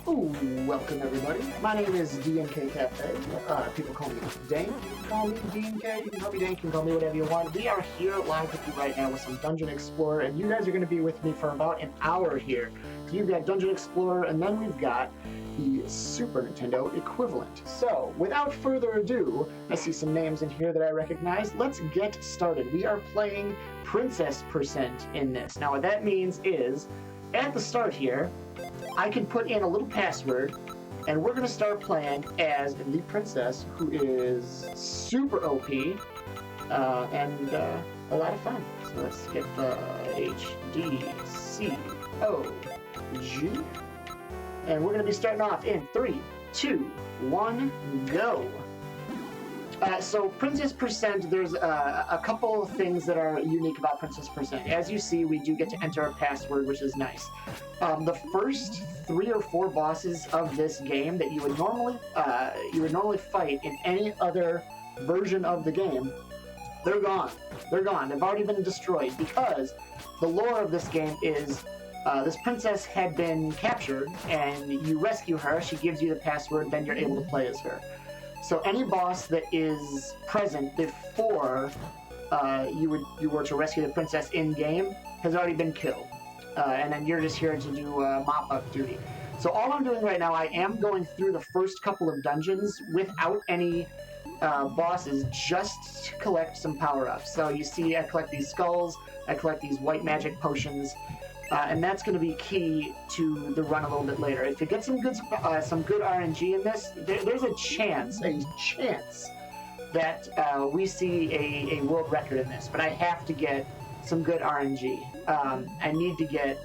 Ooh, welcome everybody. My name is DNK Cafe. People call me Dank. You can call me DNK. You can call me Dank. You can call me whatever you want. We are here live with you right now with some Dungeon Explorer, and you guys are going to be with me for about an hour here. So you've got Dungeon Explorer, and then we've got the Super Nintendo equivalent. So, without further ado, I see some names in here that I recognize. Let's get started. We are playing Princess Percent in this. Now, what that means is, at the start here, I can put in a little password, and we're going to start playing as the princess, who is super OP, and a lot of fun. So let's get the HDCOG, and we're going to be starting off in 3, 2, 1, go! So Princess Percent, there's a couple of things that are unique about Princess Percent. As you see, we do get to enter a password, which is nice. The first 3 or 4 bosses of this game that you would normally fight in any other version of the game, they're gone. They're gone. They've already been destroyed because the lore of this game is this princess had been captured, and you rescue her. She gives you the password, then you're able to play as her. So any boss that is present before you were to rescue the princess in-game has already been killed. And then you're just here to do mop-up duty. So all I'm doing right now, I am going through the first couple of dungeons without any bosses, just to collect some power-ups. So you see I collect these skulls, I collect these white magic potions, and that's going to be key to the run a little bit later. If you get some good RNG in this, there's a chance that we see a world record in this. But I have to get some good RNG. I need to get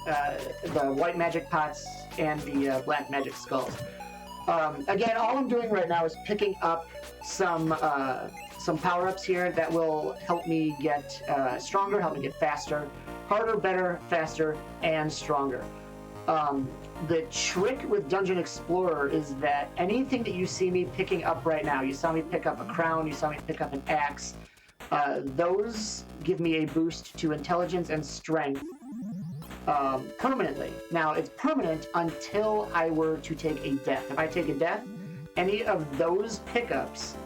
the white magic pots and the black magic skulls. Again, all I'm doing right now is picking up some power-ups here that will help me get stronger, help me get faster. Harder, better, faster, and stronger. The trick with Dungeon Explorer is that anything that you see me picking up right now, you saw me pick up a crown, you saw me pick up an axe, those give me a boost to intelligence and strength permanently. Now, it's permanent until I were to take a death. If I take a death, any of those pickups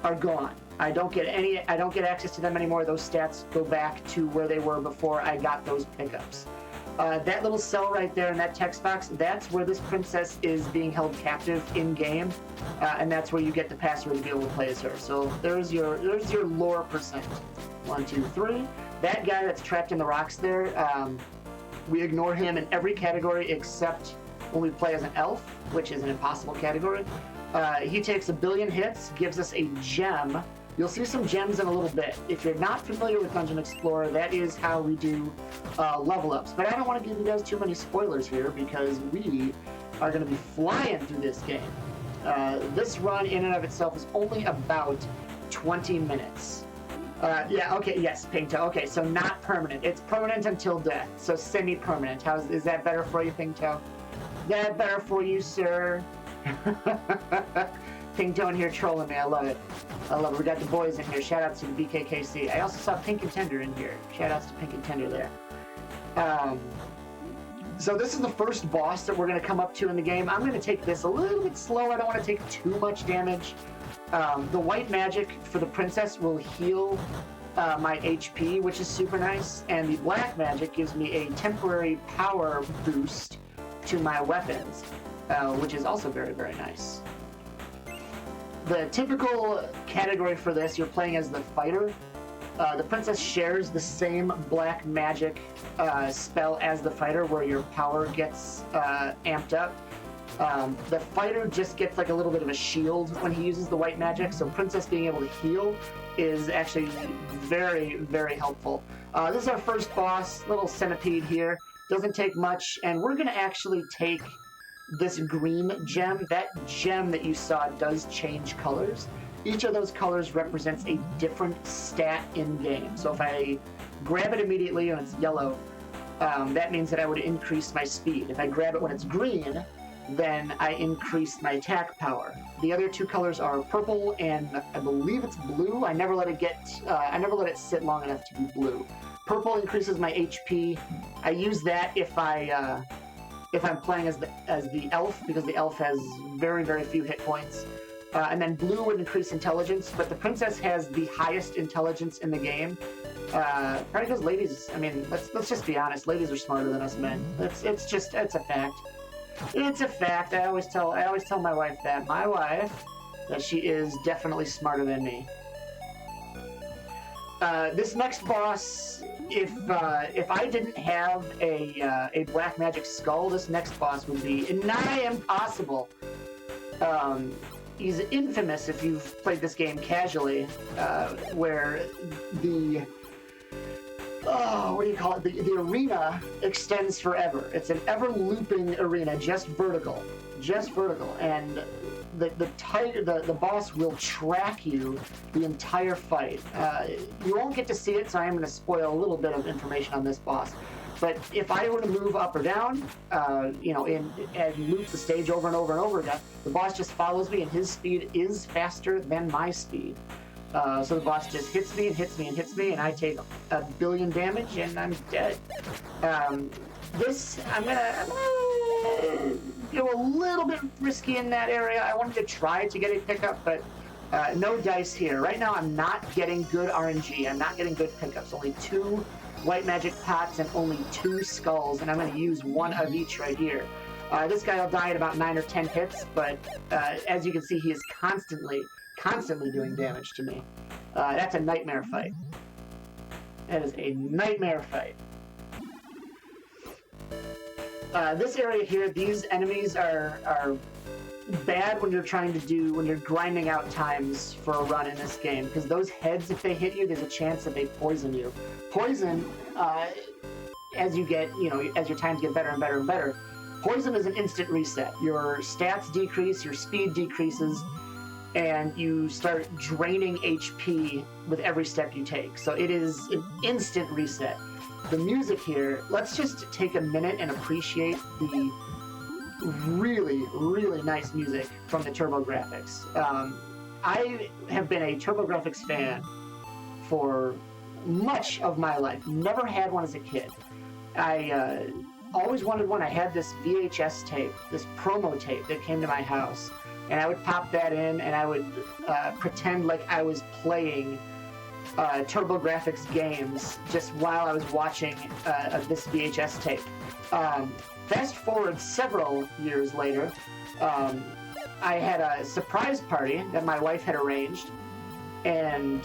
are gone. I don't get access to them anymore. Those stats go back to where they were before I got those pickups. That little cell right there in that text box, that's where this princess is being held captive in-game, and that's where you get the password to be able to play as her. So there's your lore percent. 1, 2, 3. That guy that's trapped in the rocks there, we ignore him in every category except when we play as an elf, which is an impossible category. He takes 1 billion hits, gives us a gem. You'll see some gems in a little bit. If you're not familiar with Dungeon Explorer, that is how we do level ups. But I don't want to give you guys too many spoilers here because we are going to be flying through this game. This run in and of itself is only about 20 minutes. Yeah, okay, yes, Pingto. Okay, so not permanent. It's permanent until death, so semi-permanent. Is that better for you, Pingto? That better for you, sir? Pingto in here trolling me. I love it. I love it. We got the boys in here. Shout out to the BKKC. I also saw Pink and Tender in here. Shout outs to Pink and Tender there. So this is the first boss that we're going to come up to in the game. I'm going to take this a little bit slow. I don't want to take too much damage. The white magic for the princess will heal my HP, which is super nice. And the black magic gives me a temporary power boost to my weapons, which is also very, very nice. The typical category for this, you're playing as the fighter. The princess shares the same black magic spell as the fighter, where your power gets amped up. The fighter just gets like a little bit of a shield when he uses the white magic, so princess being able to heal is actually very, very helpful. This is our first boss, little centipede here. Doesn't take much, and we're going to actually take this green gem. That gem that you saw does change colors. Each of those colors represents a different stat in-game. So if I grab it immediately and it's yellow, that means that I would increase my speed. If I grab it when it's green, then I increase my attack power. The other 2 colors are purple and I believe it's blue. I never let it sit long enough to be blue. Purple increases my HP. I use that if if I'm playing as the elf, because the elf has very, very few hit points. And then blue would increase intelligence, but the princess has the highest intelligence in the game. Probably because ladies, I mean, let's just be honest, ladies are smarter than us men. It's a fact. It's a fact. I always tell my wife that she is definitely smarter than me. This next boss, if I didn't have a black magic skull, this next boss would be nigh impossible. He's infamous if you've played this game casually, where the the arena extends forever. It's an ever-looping arena, just vertical, and the boss will track you the entire fight. You won't get to see it, so I am going to spoil a little bit of information on this boss. But if I were to move up or down, and loop the stage over and over and over again, the boss just follows me, and his speed is faster than my speed. So the boss just hits me and hits me and hits me, and I take 1 billion damage, and I'm dead. I'm gonna go a little bit risky in that area. I wanted to try to get a pickup, but no dice here. Right now, I'm not getting good RNG. I'm not getting good pickups. Only 2 white magic pots and only 2 skulls, and I'm going to use 1 of each right here. This guy will die at about 9 or 10 hits, but as you can see, he is constantly doing damage to me. That's a nightmare fight. That is a nightmare fight. This area here, these enemies are bad when you're grinding out times for a run in this game, because those heads, if they hit you, there's a chance that they poison you. Poison, as your times get better and better and better, poison is an instant reset. Your stats decrease, your speed decreases, and you start draining HP with every step you take. So it is an instant reset. The music here, let's just take a minute and appreciate the really, really nice music from the TurboGrafx. I have been a TurboGrafx fan for much of my life. Never had one as a kid. I always wanted one. I had this VHS tape, this promo tape that came to my house, and I would pop that in, and I would pretend like I was playing TurboGrafx games just while I was watching this VHS tape. Fast forward several years later, I had a surprise party that my wife had arranged, and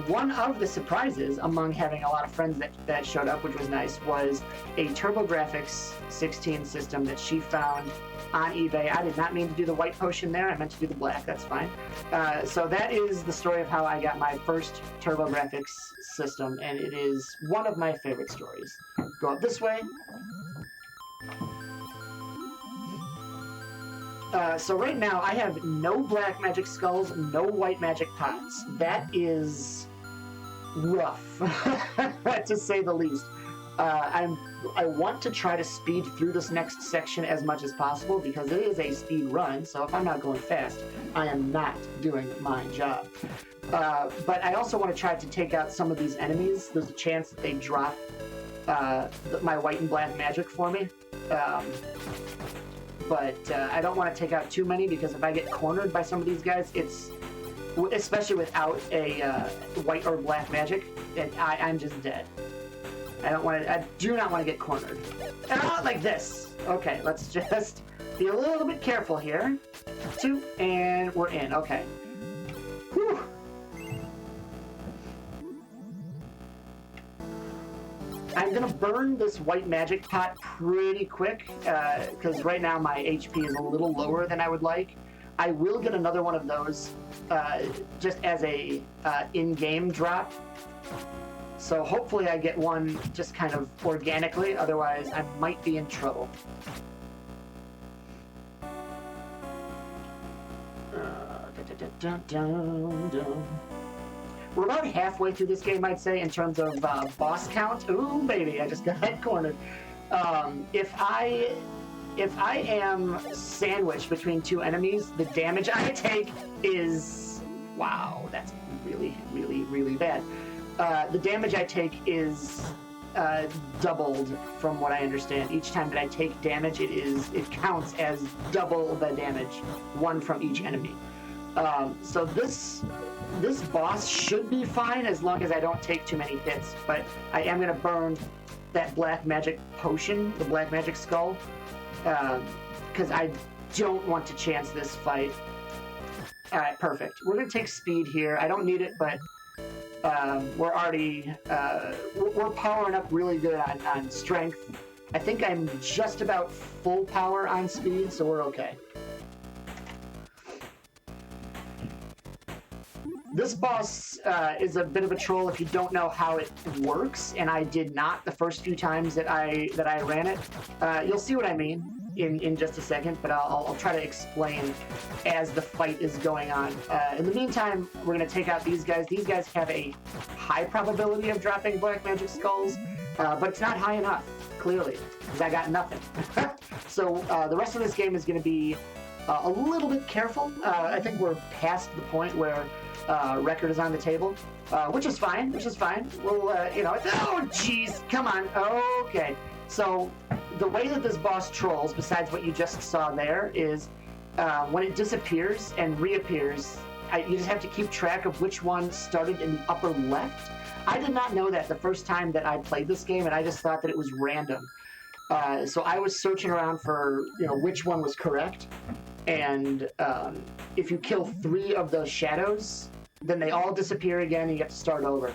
one of the surprises, among having a lot of friends that showed up, which was nice, was a TurboGrafx 16 system that she found on eBay. I did not mean to do the white potion there. I meant to do the black. That's fine. So that is the story of how I got my first TurboGrafx system, and it is one of my favorite stories. Go up this way. So right now I have no black magic skulls, no white magic pots. That is rough, to say the least. I want to try to speed through this next section as much as possible because it is a speed run, so if I'm not going fast, I am not doing my job. But I also want to try to take out some of these enemies. There's a chance that they drop my white and black magic for me. But I don't want to take out too many because if I get cornered by some of these guys, especially without a white or black magic, I'm just dead. I do not want to get cornered. Not like this. Okay, let's just be a little bit careful here. 2, and we're in. Okay. Whew. I'm gonna burn this white magic pot pretty quick, because right now my HP is a little lower than I would like. I will get another one of those, just as a in-game drop. So hopefully I get one just kind of organically, otherwise I might be in trouble. We're about halfway through this game, I'd say, in terms of boss count. Ooh, baby, I just got cornered. If I am sandwiched between 2 enemies, the damage I take is... Wow, that's really, really, really bad. The damage I take is doubled from what I understand. Each time that I take damage, it counts as double the damage, one from each enemy. So this boss should be fine as long as I don't take too many hits, but I am going to burn that black magic potion, the black magic skull, because I don't want to chance this fight. Alright, perfect. We're going to take speed here. I don't need it, but we're already, we're powering up really good on strength. I think I'm just about full power on speed, so we're okay. This boss is a bit of a troll if you don't know how it works, and I did not the first few times that I ran it. You'll see what I mean in just a second, but I'll try to explain as the fight is going on. In the meantime, we're going to take out these guys. These guys have a high probability of dropping black magic skulls, but it's not high enough, clearly, because I got nothing. So the rest of this game is going to be a little bit careful. I think we're past the point where record is on the table, which is fine, We'll, you know, oh, jeez, come on, okay. So the way that this boss trolls, besides what you just saw there, is when it disappears and reappears, you just have to keep track of which one started in the upper left. I did not know that the first time that I played this game, and I just thought that it was random. So I was searching around for, you know, which one was correct, and if you kill 3 of those shadows, then they all disappear again and you have to start over.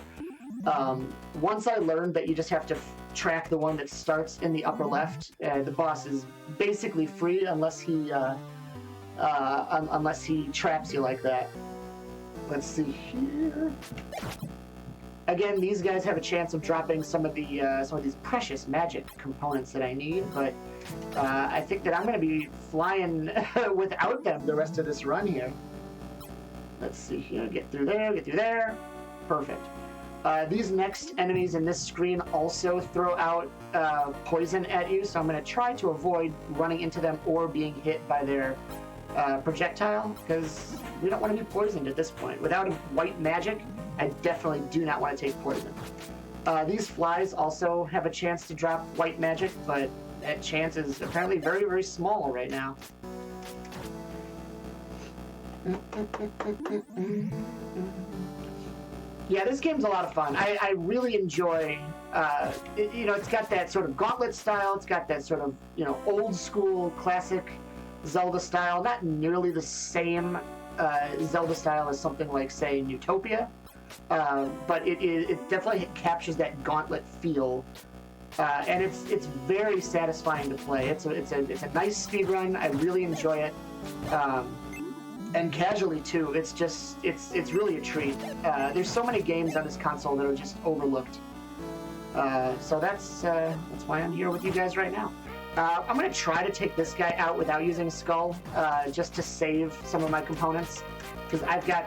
Once I learned that you just have to track the one that starts in the upper left, the boss is basically free unless he traps you like that. Let's see here. Again, these guys have a chance of dropping some of these precious magic components that I need, but I think that I'm going to be flying without them the rest of this run here. Let's see here. Get through there. Perfect. These next enemies in this screen also throw out poison at you, so I'm going to try to avoid running into them or being hit by their projectile, because we don't want to be poisoned at this point. Without white magic, I definitely do not want to take poison. These flies also have a chance to drop white magic, but that chance is apparently very, very small right now. Yeah, this game's a lot of fun. I really enjoy, you know, it's got that sort of gauntlet style, it's got that sort of, you know, old school, classic Zelda style, not nearly the same Zelda style as something like, say, Utopia, but it definitely captures that gauntlet feel, and it's very satisfying to play. It's a nice speed run. I really enjoy it. And casually too, it's really a treat. There's so many games on this console that are just overlooked. So that's why I'm here with you guys right now. I'm gonna try to take this guy out without using a skull, just to save some of my components, because I've got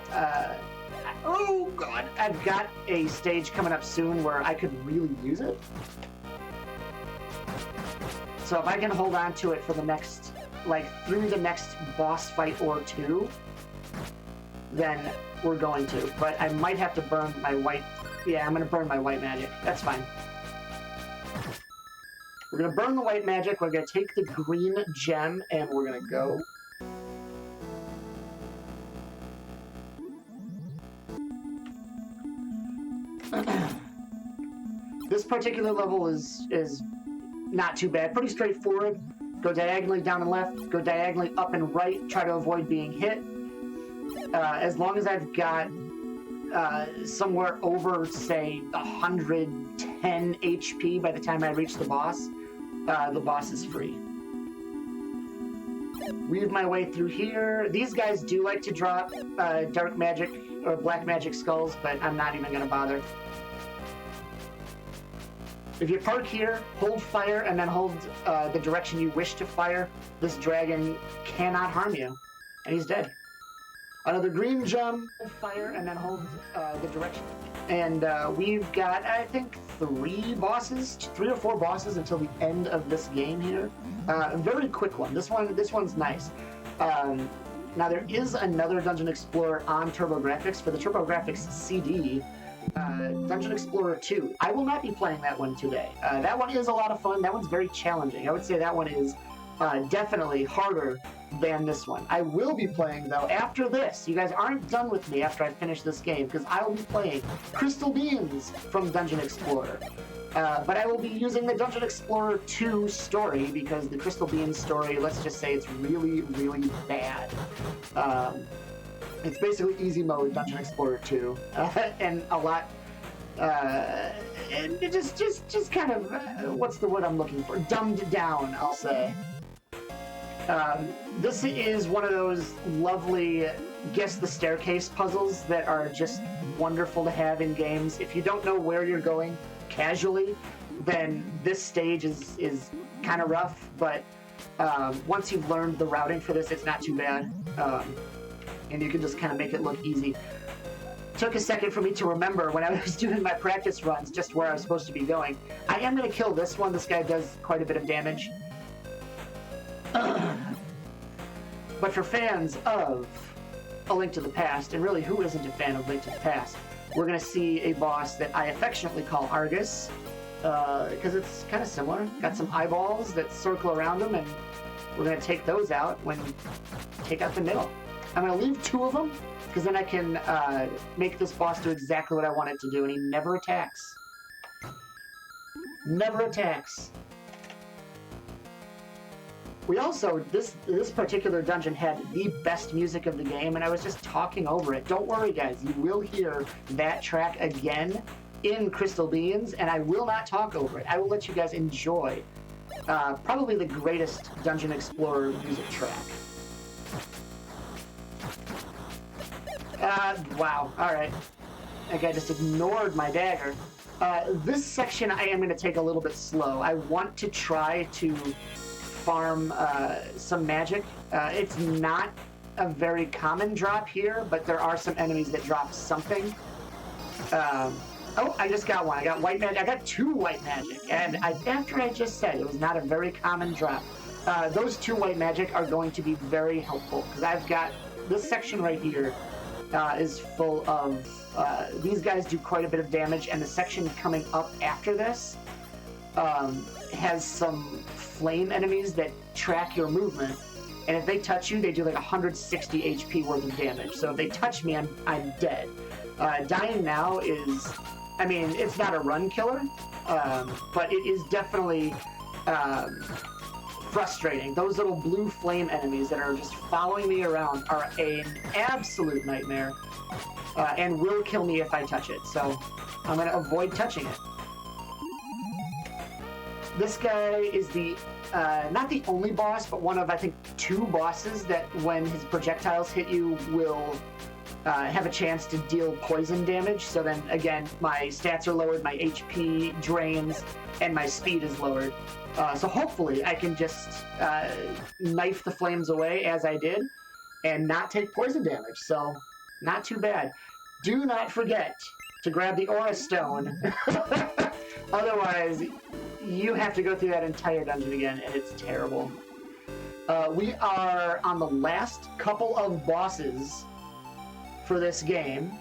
oh god, I've got a stage coming up soon where I could really use it. So if I can hold on to it for the next, like, through the next boss fight or 2, then we're going to. But I might have to burn my white... Yeah, I'm going to burn my white magic. That's fine. We're going to burn the white magic, we're going to take the green gem, and we're going to go. This particular level is not too bad. Pretty straightforward. Go diagonally down and left, go diagonally up and right, try to avoid being hit. As long as I've got somewhere over, say, 110 HP by the time I reach the boss is free. Weave my way through here. These guys do like to drop dark magic or black magic skulls, but I'm not even going to bother. If you park here, hold fire, and then hold the direction you wish to fire, this dragon cannot harm you. And he's dead. Another green gem, hold fire, and then hold the direction. And we've got, I think, 3 or 4 bosses until the end of this game here. A very quick one. This one's nice. Now there is another Dungeon Explorer on TurboGrafx. For the TurboGrafx CD, Dungeon Explorer 2. I will not be playing that one today. That one is a lot of fun. That one's very challenging. I would say that one is definitely harder than this one. I will be playing, though, after this. You guys aren't done with me after I finish this game, because I'll be playing Crystal Beans from Dungeon Explorer. But I will be using the Dungeon Explorer 2 story, because the Crystal Beans story, let's just say it's really, really bad. It's basically easy mode Dungeon Explorer 2, and a lot, and just kind of, what's the word I'm looking for? Dumbed down, I'll say. This is one of those lovely guess the staircase puzzles that are just wonderful to have in games. If you don't know where you're going casually, then this stage is kind of rough, but once you've learned the routing for this, it's not too bad. And you can just kind of make it look easy. Took a second for me to remember when I was doing my practice runs just where I was supposed to be going. I am going to kill this one. This guy does quite a bit of damage. But for fans of A Link to the Past, and really who isn't a fan of Link to the Past, we're going to see a boss that I affectionately call Argus, because it's kind of similar. Got some eyeballs that circle around him, and we're going to take those out when take out the middle. I'm going to leave 2 of them, because then I can make this boss do exactly what I want it to do, and he never attacks. Never attacks. We also, this particular dungeon had the best music of the game, and I was just talking over it. Don't worry, guys. You will hear that track again in Crystal Beans, and I will not talk over it. I will let you guys enjoy probably the greatest Dungeon Explorer music track. Wow. All right. That guy just ignored my dagger. This section I am going to take a little bit slow. I want to try to farm some magic. It's not a very common drop here, but there are some enemies that drop something. Oh, I just got one. I got white magic. I got 2 white magic. And after I just said it was not a very common drop, those 2 white magic are going to be very helpful, because I've got this section right here is full of these guys do quite a bit of damage, and the section coming up after this has some flame enemies that track your movement, and if they touch you, they do like 160 HP worth of damage. So if they touch me, I'm dead. Dying now is, I mean, it's not a run killer, but it is definitely frustrating. Those little blue flame enemies that are just following me around are an absolute nightmare, and will kill me if I touch it, so I'm going to avoid touching it. This guy is the, not the only boss, but one of, I think, 2 bosses that when his projectiles hit you will have a chance to deal poison damage. So then, again, my stats are lowered, my HP drains, and my speed is lowered. So hopefully I can just knife the flames away as I did and not take poison damage. So, not too bad. Do not forget to grab the Aura Stone. Otherwise, you have to go through that entire dungeon again, and it's terrible. We are on the last couple of bosses for this game.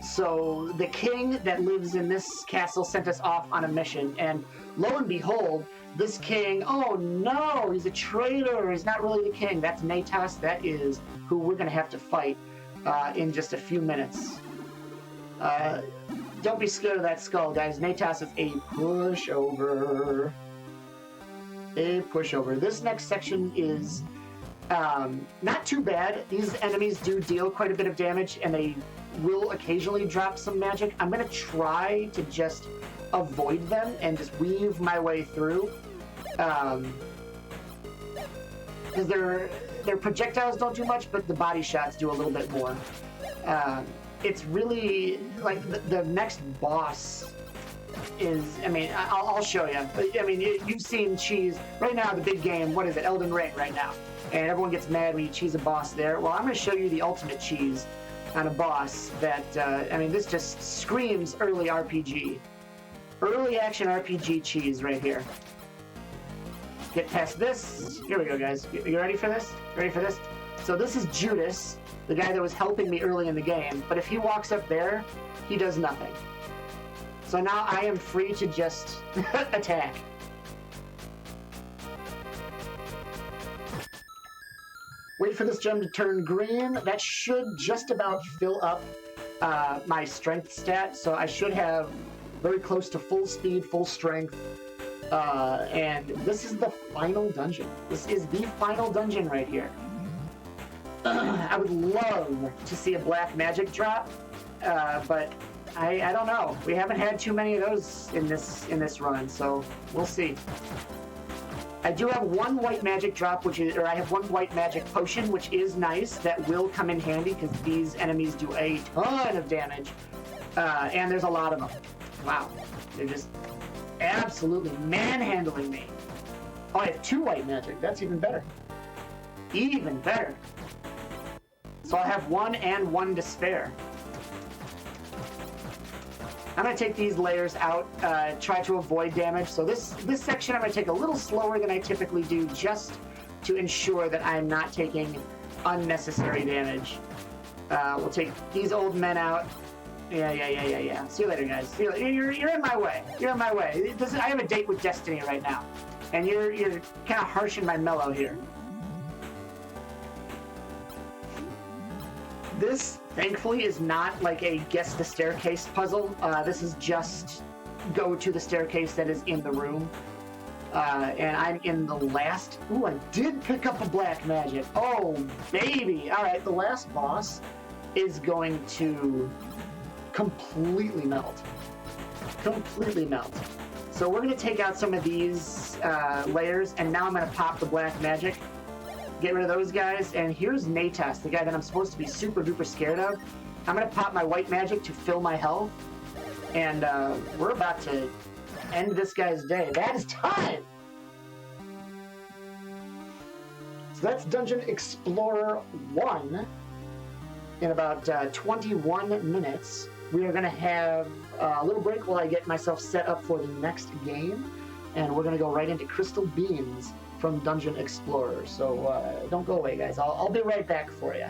So the king that lives in this castle sent us off on a mission, and lo and behold, this king, oh no, he's a traitor, he's not really the king. That's Natas. That is who we're going to have to fight in just a few minutes. Don't be scared of that skull, guys. Natas is a pushover. A pushover. This next section is not too bad. These enemies do deal quite a bit of damage, and they will occasionally drop some magic. I'm going to try to just avoid them and just weave my way through. Because their projectiles don't do much, but the body shots do a little bit more. It's really, like, the next boss is, I mean, I'll show you. I mean, you've seen cheese. Right now, the big game, what is it? Elden Ring right now. And everyone gets mad when you cheese a boss there. Well, I'm going to show you the ultimate cheese on a boss that, I mean, this just screams early RPG. Early action RPG cheese right here. Get past this. Here we go, guys. You ready for this? Ready for this? So this is Judas, the guy that was helping me early in the game, but if he walks up there, he does nothing. So now I am free to just attack. Wait for this gem to turn green. That should just about fill up my strength stat, so I should have very close to full speed, full strength, and this is the final dungeon. This is the final dungeon right here. I would love to see a black magic drop, but I don't know. We haven't had too many of those in this run, so we'll see. I do have one white magic drop, or I have one white magic potion, which is nice. That will come in handy because these enemies do a ton of damage, and there's a lot of them. Wow, they're just absolutely manhandling me. Oh, I have 2 white magic. That's even better. Even better. So I'll have 1 and 1 to spare. I'm going to take these layers out, try to avoid damage. So this section I'm going to take a little slower than I typically do, just to ensure that I'm not taking unnecessary damage. We'll take these old men out. Yeah. See you later, guys. See you later. You're in my way. You're in my way. I have a date with destiny right now, and you're kind of harshing my mellow here. This, thankfully, is not like a guess the staircase puzzle. This is just go to the staircase that is in the room. And I'm in the last... Ooh, I did pick up a black magic. Oh, baby. All right, the last boss is going to completely melt. Completely melt. So we're going to take out some of these layers, and now I'm going to pop the black magic. Get rid of those guys, and here's Natas, the guy that I'm supposed to be super duper scared of. I'm gonna pop my white magic to fill my health, and we're about to end this guy's day. That is time! So that's Dungeon Explorer 1 in about 21 minutes. We are gonna have a little break while I get myself set up for the next game, and we're gonna go right into Crystal Beans from Dungeon Explorer. So don't go away, guys. I'll be right back for you.